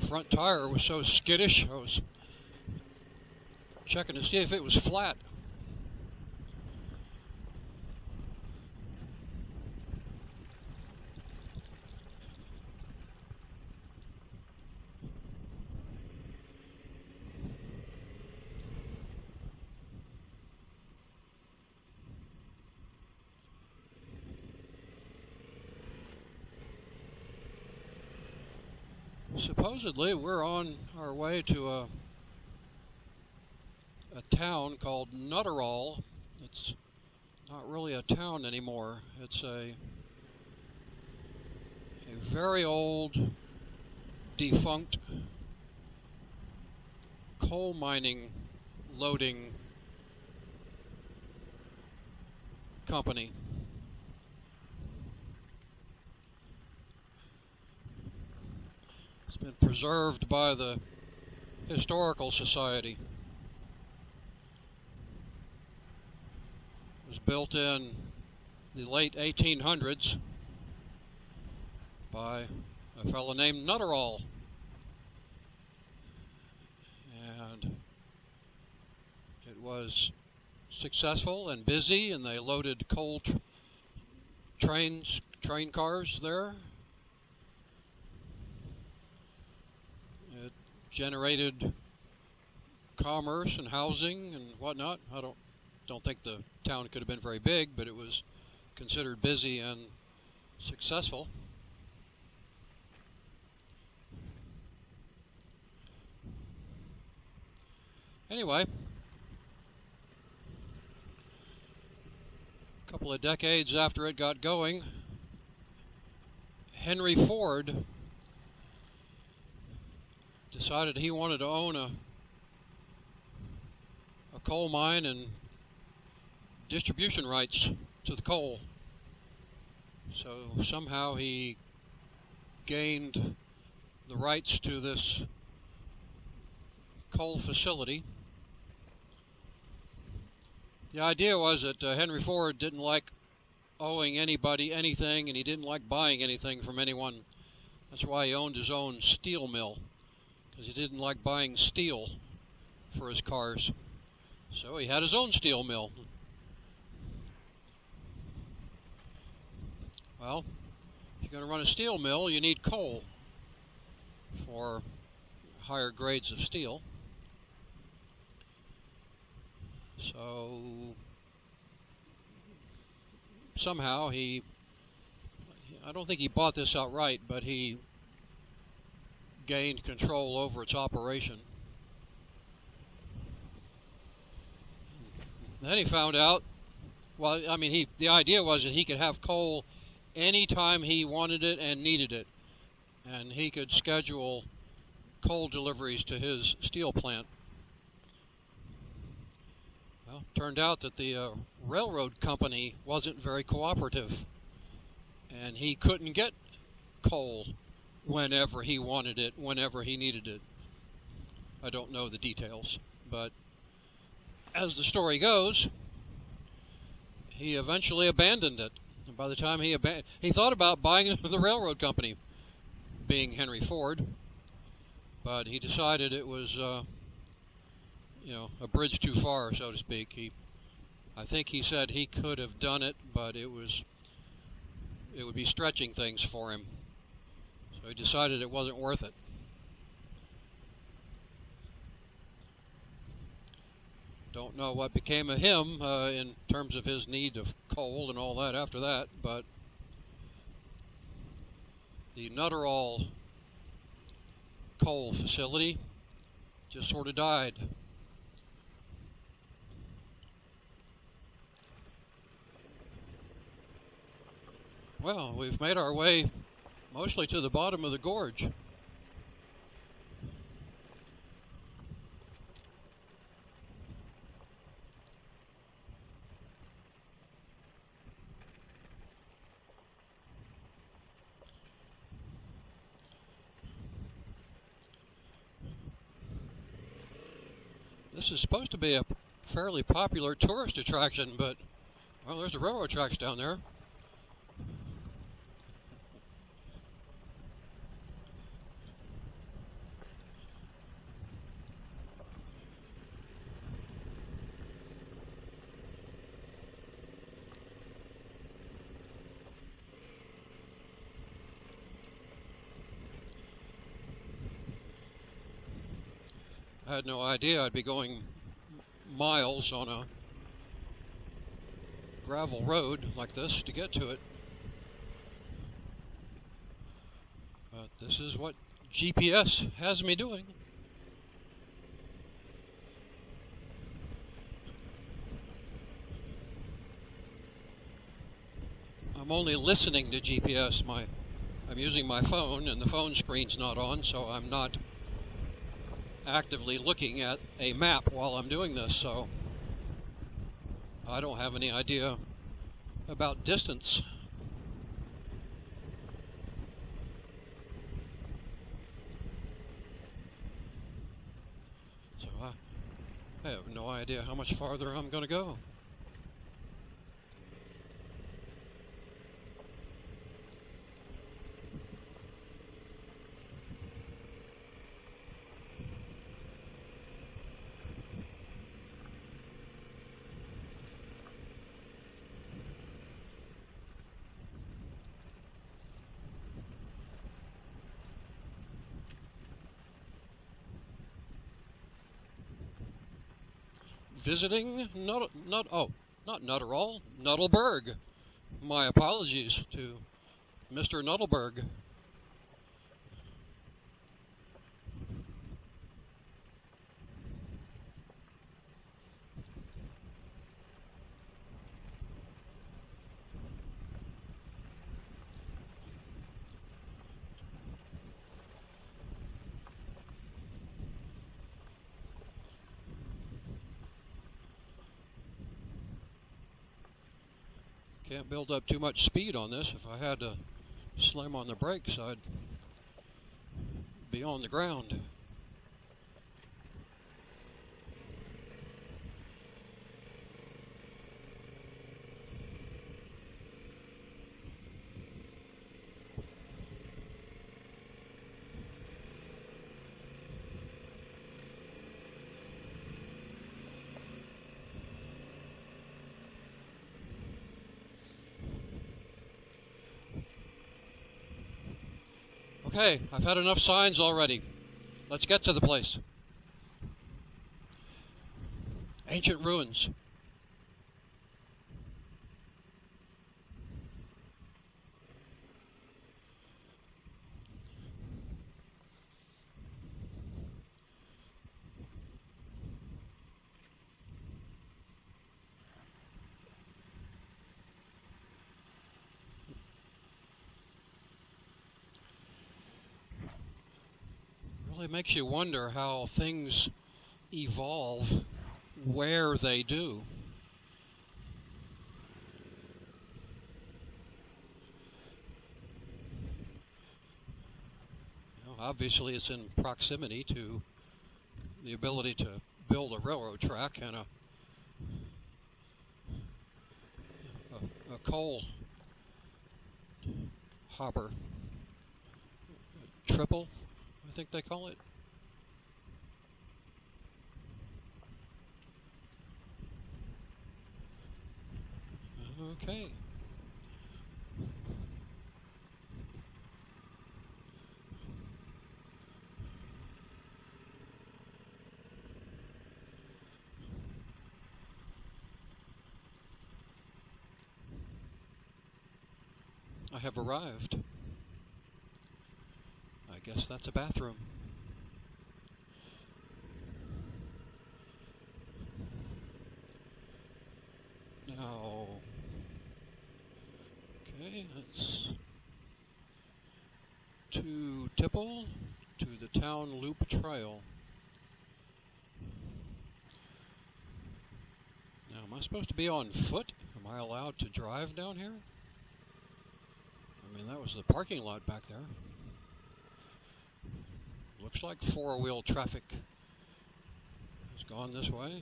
front tire was so skittish, I was checking to see if it was flat. Supposedly, we're on our way to a town called Nuttleberg. It's not really a town anymore. It's a very old, defunct coal mining loading company. It's been preserved by the Historical Society. It was built in the late 1800s by a fellow named Nuttleberg. And it was successful and busy, and they loaded coal train cars there. It generated commerce and housing and whatnot. I don't think the town could have been very big, but it was considered busy and successful. Anyway, a couple of decades after it got going, Henry Ford decided he wanted to own a coal mine and distribution rights to the coal. So somehow he gained the rights to this coal facility. The idea was that Henry Ford didn't like owing anybody anything, and he didn't like buying anything from anyone. That's why he owned his own steel mill, because he didn't like buying steel for his cars. So he had his own steel mill. Well, if you're going to run a steel mill, you need coal for higher grades of steel. So somehow I don't think he bought this outright, but he gained control over its operation. Then he found out, well, I mean, the idea was that he could have coal anytime he wanted it and needed it, and he could schedule coal deliveries to his steel plant. Well, it turned out that the railroad company wasn't very cooperative, and he couldn't get coal whenever he wanted it, whenever he needed it. I don't know the details, but as the story goes, he eventually abandoned it. And by the time he thought about buying the railroad company, being Henry Ford, but he decided it was a bridge too far, so to speak. I think he said he could have done it, but it would be stretching things for him. So he decided it wasn't worth it. Don't know what became of him in terms of his need of coal and all that after that, but the Nuttleberg coal facility just sort of died. Well, we've made our way mostly to the bottom of the gorge. This is supposed to be a fairly popular tourist attraction, but, well, there's the railroad tracks down there. I had no idea I'd be going miles on a gravel road like this to get to it. But this is what GPS has me doing. I'm only listening to GPS. I'm using my phone, and the phone screen's not on, so I'm not actively looking at a map while I'm doing this, so I don't have any idea about distance. So I have no idea how much farther I'm going to go. Visiting not Nuttleberg. My apologies to Mr. Nuttleberg. Can't build up too much speed on this. If I had to slam on the brakes, I'd be on the ground. Okay, I've had enough signs already. Let's get to the place. Ancient ruins. Really makes you wonder how things evolve where they do. Obviously, it's in proximity to the ability to build a railroad track and a coal hopper. Triple, I think they call it. Okay. I have arrived. I guess that's a bathroom. Now, okay, that's to Tipple to the Town Loop Trail. Now, am I supposed to be on foot? Am I allowed to drive down here? I mean, that was the parking lot back there. Looks like four-wheel traffic has gone this way.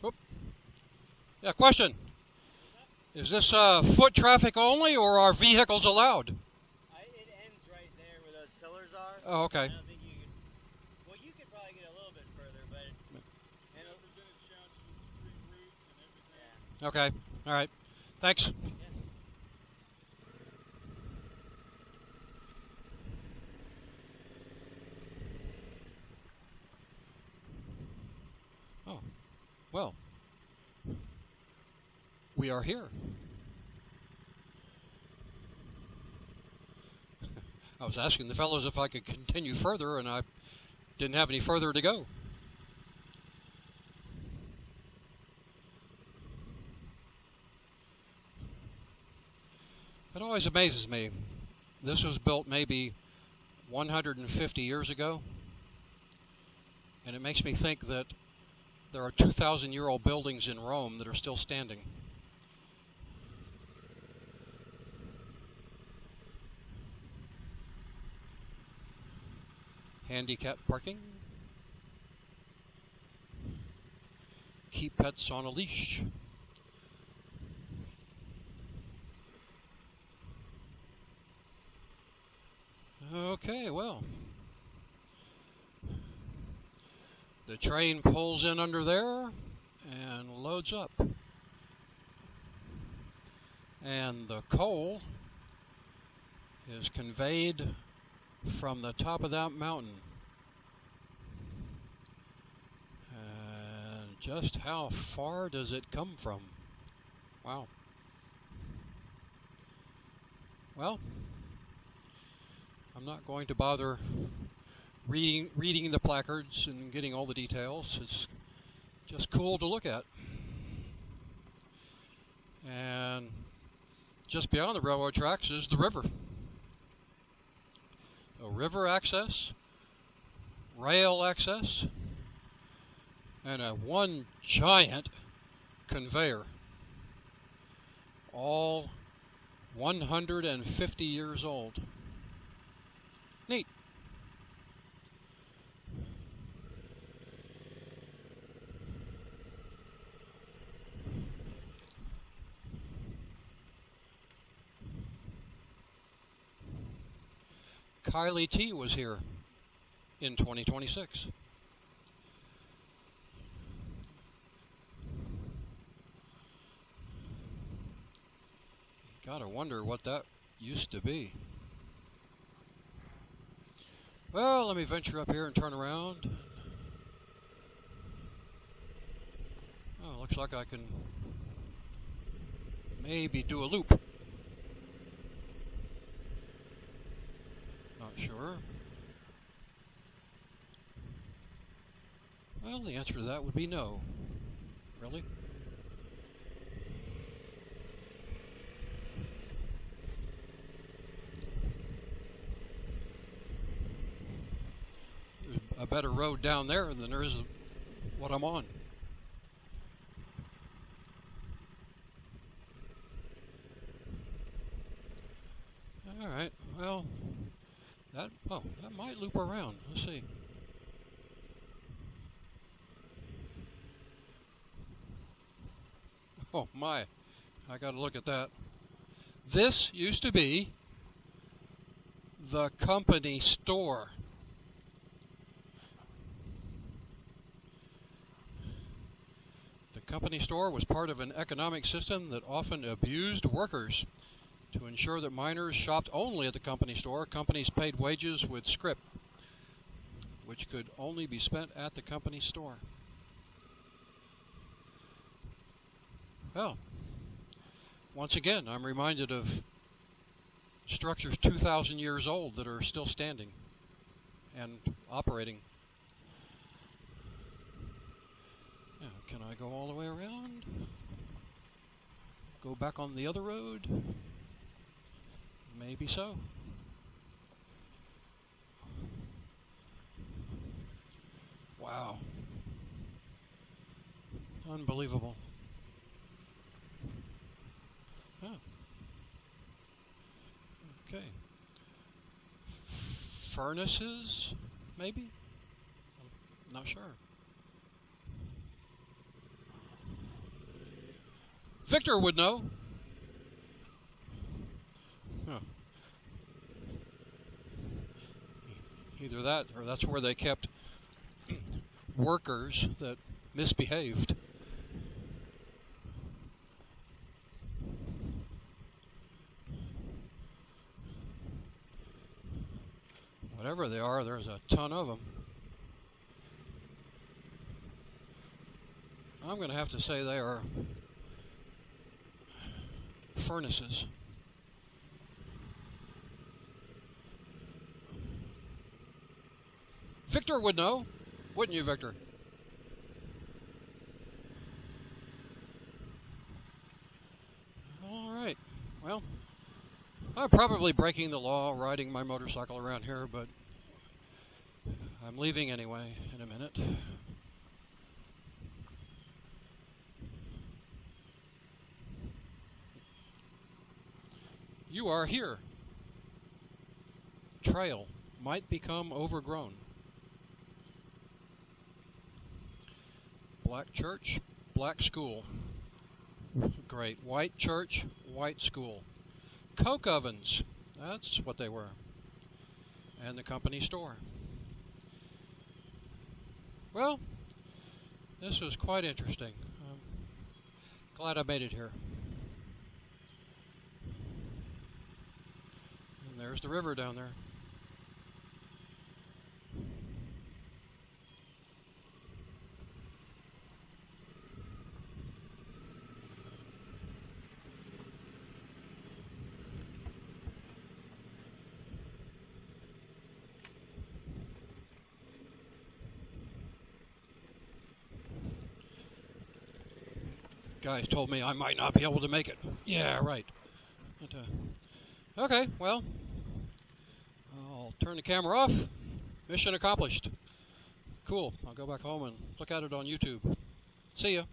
Oop. Yeah, question. Is this foot traffic only, or are vehicles allowed? It ends right there where those pillars are. Oh, okay. I don't think you could. Well, you could probably get a little bit further, but Okay. All right. Thanks. Yes. Oh, well, we are here. I was asking the fellows if I could continue further, and I didn't have any further to go. It always amazes me. This was built maybe 150 years ago, and it makes me think that there are 2,000-year-old buildings in Rome that are still standing. Handicap parking. Keep pets on a leash. Okay, well, the train pulls in under there and loads up. And the coal is conveyed from the top of that mountain. And just how far does it come from? Wow. Well, I'm not going to bother reading the placards and getting all the details. It's just cool to look at. And just beyond the railroad tracks is the river. So river access, rail access, and one giant conveyor, all 150 years old. Neat. Kylie T was here in 2026. Gotta wonder what that used to be. Well, let me venture up here and turn around. Oh, looks like I can maybe do a loop. Not sure. Well, the answer to that would be no. Really? There's a better road down there than there is what I'm on. All right. Well, that might loop around. Let's see. Oh my, I got to look at that. This used to be the company store. The company store was part of an economic system that often abused workers. To ensure that miners shopped only at the company store, companies paid wages with scrip, which could only be spent at the company store. Well, once again, I'm reminded of structures 2,000 years old that are still standing and operating. Now, can I go all the way around? Go back on the other road? Maybe so. Wow. Unbelievable. Huh. Okay. Furnaces, maybe? I'm not sure. Victor would know. Huh. Either that or that's where they kept workers that misbehaved. Whatever they are, there's a ton of them. I'm going to have to say they are furnaces. Victor would know, wouldn't you, Victor? All right. Well, I'm probably breaking the law riding my motorcycle around here, but I'm leaving anyway in a minute. You are here. Trail might become overgrown. Black church, black school. Great. White church, white school. Coke ovens. That's what they were. And the company store. Well, this was quite interesting. I'm glad I made it here. And there's the river down there. Guys told me I might not be able to make it. Yeah, right. But, okay, well, I'll turn the camera off. Mission accomplished. Cool. I'll go back home and look at it on YouTube. See ya.